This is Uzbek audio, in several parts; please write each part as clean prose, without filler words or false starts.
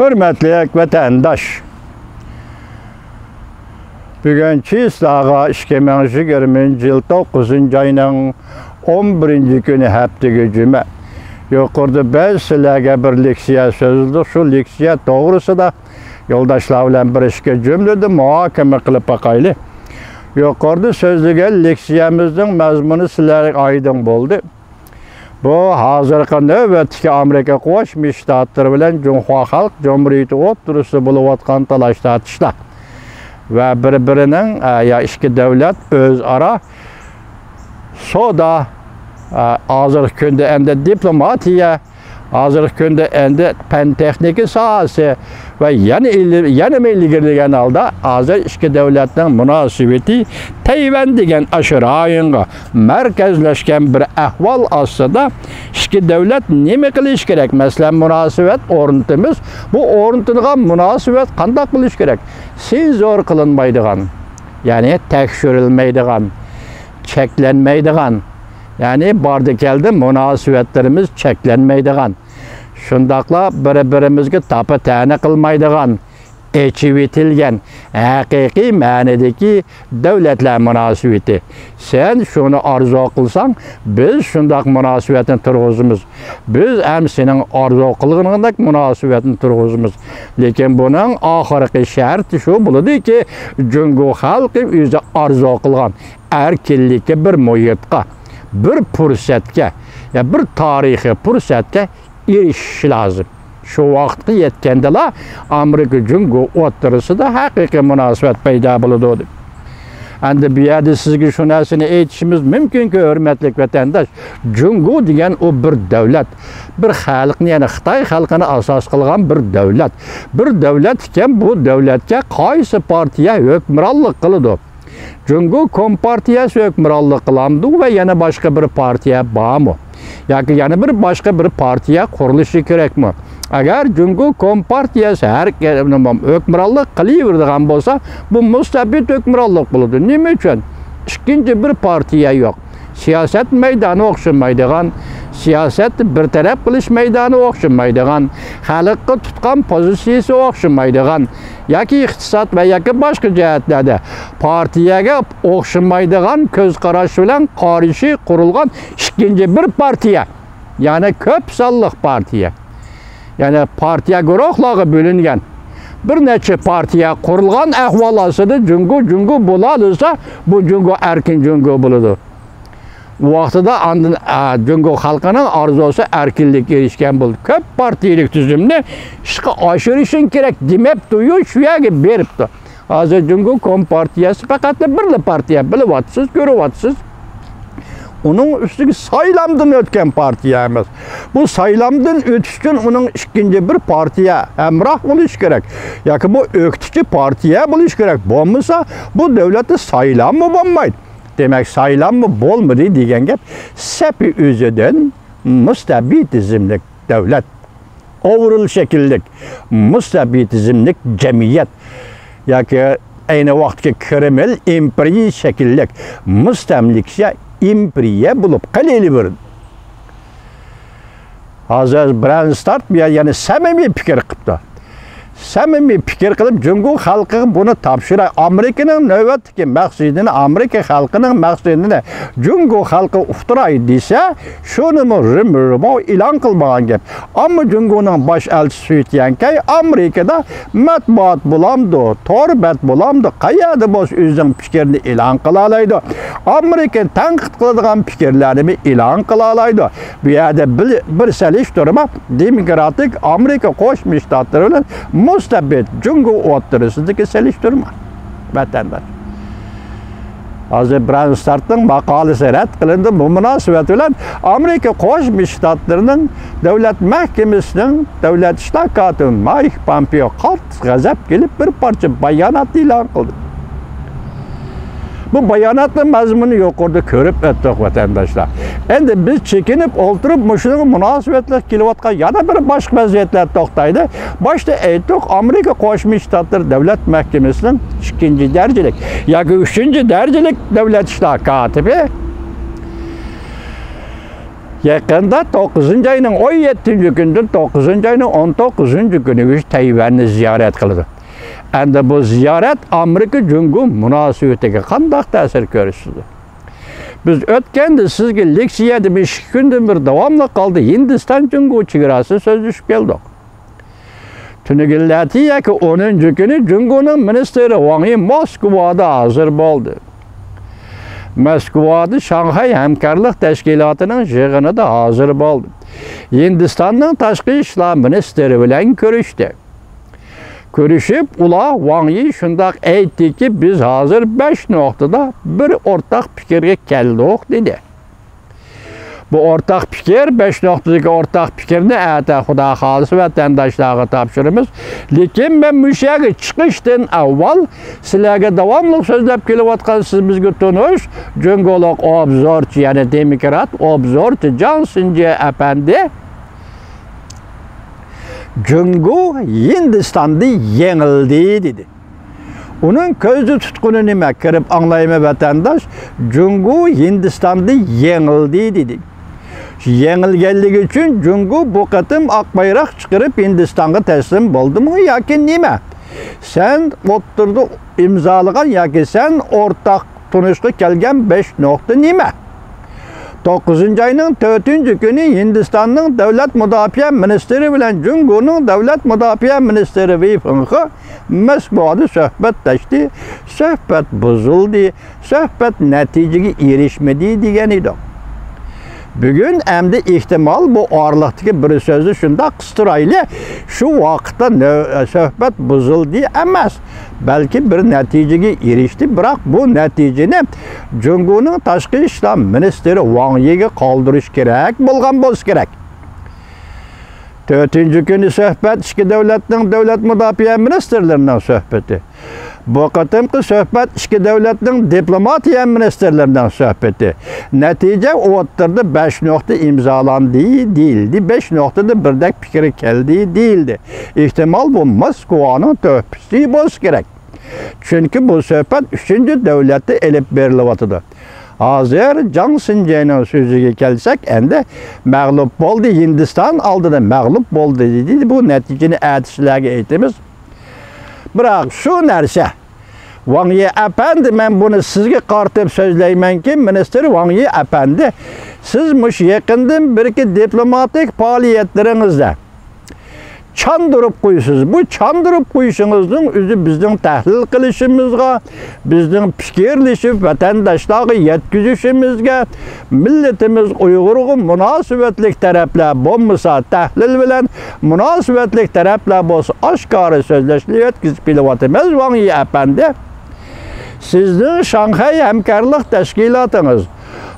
Hürmetli vatandaş, bugün Çiğistağa 2020 yıl 9. ayının 11. günü hafta cuma. Yukarıda ben sizlerge bir leksiya sözüldü. Şu leksiya doğrusu da yoldaşlar bilen bir işe cümlede muhakeme kılıp bakaylı. Yukarıda sözlüge leksiyamızın mazmunu sizlerge aydın oldu. Bu hazırki növbetki Amerika Qo'shma Shtatlari bilan Jumhur Xalq Cumhuriyati o'rtasida bo'layotgan talash-tortishlar va bir-birining ikki davlat o'zaro savdo, hozirgi kunda endi diplomatiya, hozirgi kunda endi fan texnika sohasi va yana ilgirlagan holda hozir ikki davlatning munosabati Tayvan degan aşırı rayonga markazlashgan bir ahvol ostida ikki davlat nima qilish kerak? Masalan, munosabat o'rnatimiz. Bu o'rnatilgan munosabat qanday qilish kerak? Senzor qilinmaydigan, ya'ni tekshirilmaydigan, cheklanmaydigan, ya'ni bordi keldi munosabatlarimiz cheklanmaydigan, shundaqla bir-birimizga tapa-tani qilmaydigan, echib etilgan haqiqiy ma'nodagi davlatlar munosabati. Sen shuni orzu qilsang, biz shundaq munosabatni turg'izamiz. Biz ham sening orzu qilganingdek munosabatni turg'izamiz. Lekin buning oxirgi sharti shu bo'ladiki, Jumhur xalqi o'zi orzu qilgan erkinlikka, bir muhitga, bir fursatga, ya bir tarixiy fursatga erishish lozim. Şu vaqtga yetganda Amerika Jumhur o'rtasida haqiqiy munosabat paydo bo'ladi. Endi bu yerda sizga shu narsani aytishimiz mumkinki, hurmatli vatandosh, Jumhur degan o bir davlat, bir xalqni, ya'ni Xitoy xalqini asos qilgan bir davlat. Bir davlat ekan, bu davlatga qaysi partiya hukmronlik qiladi? Jumhur Kompartiyasi hukmronlik qiladi va yana boshqa bir partiya bormi? Yoki yana bir boshqa bir partiya qurilishi kerakmi? Agar Jumhur Kompartiyasi har hukmronlik qilaveradigan bo'lsa, bu mustabid hukmronlik bo'ladi. Nima uchun? Ikkinchi bir partiya yo'q. Siyosat maydoni o'xshamaydigan, siyosat bir taraf qilish maydoni o'xshamaydigan, xalqqa tutgan pozitsiyasi o'xshamaydigan, yoki iqtisod va yoki boshqa jihatlarda partiyaga o'xshamaydigan ko'z qarash bilan qarishi qurilgan ikkinchi bir partiya, ya'ni ko'p sonliq partiya. Yani partiya guruhlari bölüngen, bir neçe partiya qurilgan ahvol ostida Jumhur bo'ladisa, bu Jumhur erkin Jumhur bo'ladi. Bu vaqtida andın Jumhur xalqining orzusi erkinlikka erishgan bo'ldi. Ko'p partiyalik tuzumni ishga oshirishing kerak demabdi, shu yerga beribdi. Hozir Jumhur Kompartiyasi faqat bir partiya, bilyapsiz, ko'ryapsiz. Onun üstüne saylamdan ötken partiya emas. Bu saylamdan ötüş için onun ikinci bir partiya emrah buluş gerek. Yoki bu öktücü partiya buluş gerek. Bo'lmasa bu devleti saylam mı bo'lmaydi? Demek saylam mı bo'lmaydi degan gap sepi o'zidan mustabidizmlik devlet, overall şekillik mustabidizmlik cemiyet, yoki aynı vaqtga Kreml imperiya şekillik mustamlikcha imperiya bo'lib qolaverdi. Hozir birinchi start yani samimiy fikr qilibdi. Samimiy fikr qilib Jumhur xalqiga buni topshiradi. Amerikaning navbatdagi maqsadini, Amerika xalqining maqsadini Jumhur xalqi uqtiray desa, shuni rim-rimo e'lon qilmagan gap. Ammo Jumhurning bosh elchisi aytganki, Amerikada matbuot bo'lamdi, torbat bo'lamdi, qayerda bo'lsa o'zining fikrini e'lon qila oladi. Amerika tanqid qiladigan fikrlarini e'lon qila oladi. Bu yerda bir selishtirma demokratik Amerika Qo'shma Shtatlari bilan mustabid Jumhur o'rtasidagi selishtirma vatandosh. Hozir birinchi startning maqolasi rad qilindi. Bu munosabat bilan Amerika Qo'shma Shtatlarining davlat mahkamasining davlat ishlar kotibi Mike Pompeo qattiq g'azab kelib bir parcha bayonot e'lon qildi. Bu bayonotning mazmuni yuqorida ko'rib o'tdik vatandoshlar. Endi biz chekinib o'ltirib, shuning munosabatlar kelayotgan yana bir boshqa vaziyatlar to'xtaydi. Boshda aytdik, Amerika Qo'shma Shtatlari davlat mahkamasining ikkinchi darajalik yoki uchinchi darajalik davlat ishlar kotibi Yakında 9. ayının 17. günden 9. ayının 19. günü Tayvan'ı ziyaret kıldı. Endi bu ziyaret Amerika-Jungo münasebetiga qanday ta'sir ko'rsatdi? Biz o'tganda sizga leksiyada 2 kundan bir davomli qoldi Hindiston-Jungo chegarasi so'zlashib keldik. Tunigillati 10. kuni Jungoning ministri Wang Yi Moskvada hozir bo'ldi. Moskvada Shanghai hamkorlik tashkilotining yig'inida hozir bo'ldi. Hindistonning tashqi ishlar ministri bilan ko'rishdi. Görüşüp ular Wang Yi şundak aytdi ki biz hazır 5 noktada bir ortak fikirge keldik dedi. Bu ortak fikir 5 noktadaki ortak fikirni ata Xudo xolis vatandaşlarga topshiramiz. Lekin ben müşaga chiqishdan avval sizlarga davomli so'zlab kelayotgan siz bizga tanish Jungolog obzorchi, ya'ni demokrat obzorchi Jan Sinje apandi Jungo Hindistan'da yenildi dedi. Onun közü tutkunu nime kirip anlayma vatandaş, Jungo Hindistan'da yenildi dedi. Yenilgenlik için Jungo bu katım akbayrak çıkarıp Hindistan'a teslim oldu mu ya ki nime? Sen oturdu imzalagan ya ki sen ortak tunuşku kelgen 5 nokta nime? 9. ayının 4. günü Hindistan'ın Devlet Müdafaa Ministeri bilen Jungo'nun Devlet Müdafaa Ministeri Wei Fenghe Moskvada söhbetleşti. Söhbet bozuldu. Söhbet neticeye erişmedi degan edi. Bugün emdi ihtimal bu ağırlıktaki bir sözü şunda kıstırayla şu vakitte söhbet bozuldu emas. Belki bir neticeye erişti. Bırak bu neticeni Jungo'nun Tashqi ishlar ministri Wang Yi'ga qoldirish kerak bo'lgan bo'lsa kerak. 4. günü söhbet iki devletning devlet müdafaa ministerlarining söhbeti. Bu qatimki söhbet iki devletning diplomatiya ministerlarining söhbeti. Netice o'ttirdi 5 nokta imzalandı değildi. 5 noktada birdek fikri keldi değildi. İhtimal bu Moskva'nın töhfisi bo'lsa kerak. Çünkü bu söhbet 3. devlette elip berilyapti. Hazır Jan Sinje'nin sözüge gelsek endi mağlup oldu Hindistan aldı da mağlup oldu dedi. Bu neticeni aytishlarga aytamiz. Biroq şu narsa Wang Yi apandi men buni sizga qartib so'zlaymanki ministr Wang Yi apandi siz mush yaqindan bir-iki diplomatik faoliyatlaringizda çandırıp koyuyorsunuz. Bu çandırıp koyuşunuzun özü bizden tahlil kılışımızga, bizden fikirleşip vatandaşlara yetkizişimizge, milletimiz Uygur'un münasebetlik taraflar bulmasa tahlil bilen münasebetlik taraflar bolsa aşkarı sözleşli yetkizip bilevatımız Wang Yi apandi. Sizin Şanghay Hamkorlik Teşkilatınız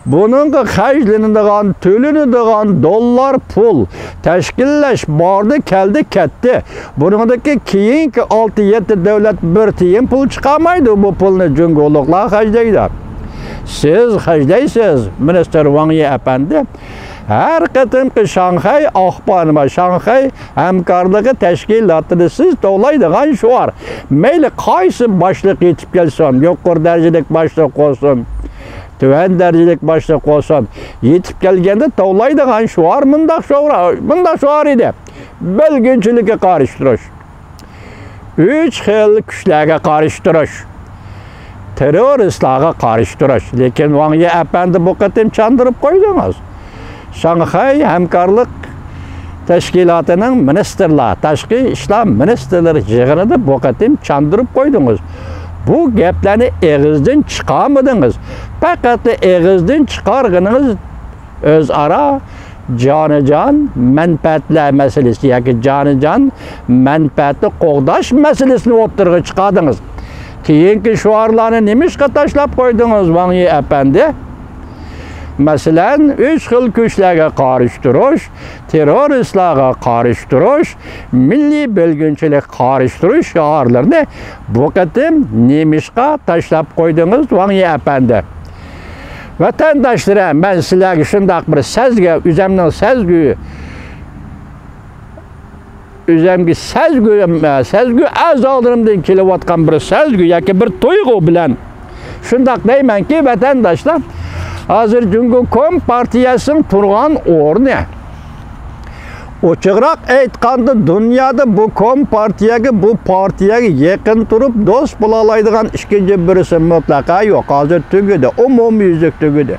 bunun xərcləndiğən, tölənidiğən dollar pul təşkilləş bardı, keldi, ketdi. Bunundaki keyinki 6-7 devlet bir tiyin pul çıkamaydı. Bu pulunu Jungoluqlar xərcləydi. Siz xərcləysiniz, Minister Wang Yi apandi. Her qatımki Şanghay ahbanıma, Şanghay Hamkorligi Teşkilatı'nı siz dolaydıgan şu var. Meyli qaysı başlık yetip gelsin, yuqur derecelik başlık olsun. Tüven derecelik başlık olsun. Yetip gelgende tavlaydıgan şu var, bunda şu var idi. Bölgünçülüke karıştırış. 3 xil güçlerge karıştırış. Teröristlerge karıştırış. Lekin Wang Yi apandi bu qatim çandırıp koydunuz. Şanghay Hamkorlik Teşkilatı'nın ministerler, Tashqi ishlar ministerleri yig'inida bu qatim çandırıp koydunuz. Bu gaplarni ağızdan çıkarmadınız. Fakat ağızdan çıkargınız özara canıcan menfaatler meselesi, yani canıcan menfaatli qoğdaş meselesini o'ttirg'a chiqardınız. Keyinki şuarlarını nimişqa tashlab koydunuz Wang Yi apandi? Mesela 3 xil güçlerge karıştırış, teröristlerge karıştırış, milli bölgünçülük karıştırış şiarlarını bu qatim nimişqa tashlab koydunuz Wang Yi apandi. Vatandaşlara ben sizlerge şundaq bir sezgi, üzemden sezgi, sezgi azaldırımdan kelyapotgan bir sezgi, yoki bir tuyg'u bilan şundaq deyman ki vatandaşlar Hazır Cumhuriyet Kompartiyasının turgan ornu. Oçıqraq aytqanda dünyada bu Kompartiyaga, bu partiyaga yaqin turib do'st bo'la oladigan ikkinchi birisi mutlaqo yo'q. Hozir tugidi, umumyuzlik tugidi.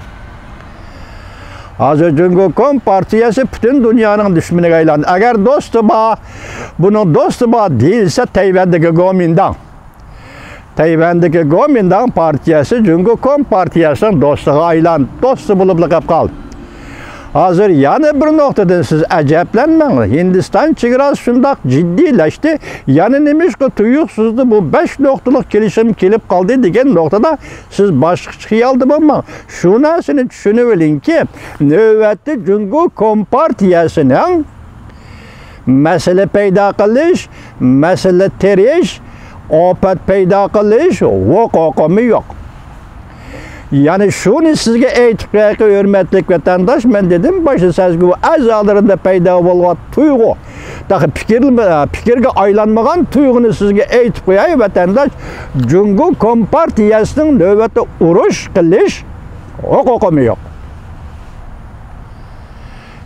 Hozir Cumhuriyet Kompartiyasi bütün dünyanın düşmaniga aylandi. Agar do'sti bor, buni do'sti bor deyilsa Tayvandagi Kuomintang. Tayvandagi Kuomintang partiyasi Cumhuriyet Kompartiyasining do'stiga aylandi. Do'sti bo'lib qolib qoldi. Hazır yana bir noktadan siz acaplanmayın. Hindistan çevresi şundak ciddileşti. Yani neymiş ki tuyuksuzdu bu 5 noktalık gelişim gelip kaldı degen noktada siz başka çıkıyaldı ama şunasını düşünüverin ki növbette Cumhuriyet Kompartiyasının mesele peyda kılış, mesele teriş, afet peyda kılış, hukumu yok. Yani şunu sizge aytib hürmetlik vatandaş, men dedim başı sezgi azalarında payda bolgan tuygu. Dahi fikirge aylanmagan tuygunu sizge aytib qo'yay vatandaş, Cumhuriyet Kompartiyasının növbette uruş qilish huquqi yo'q.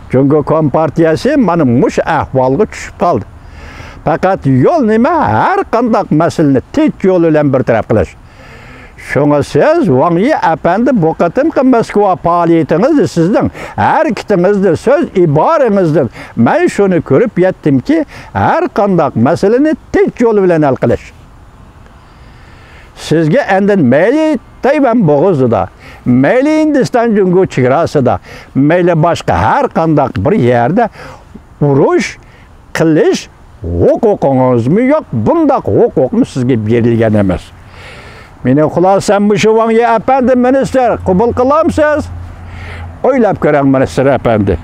Cumhuriyet Kompartiyasi mana mush ahvolga tushib qoldi. Faqat yo'l nima? Har qanday masalani tek yo'l bilan bir taraf qilish. Şuna siz Wang Yi efendi bu qatımki Moskva faaliyetinizdir sizden. Her kitinizdir, söz ibarenizdir. Ben şunu görüp yettim ki her kandak meseleni tek yolu bilen hal qilish. Sizge endin meyli Tayvan boğazı da, meyli Hindistan Cumhuriyet çevresi da, meyli başka her kandak bir yerde uruş qilish hukukunuz mu yok? Bundak hukuk mu sizge berilgen emas. Meni xulasam bu Wang Yi efendi minister qabul qilamsiz? O'ylab ko'ring minister efendi.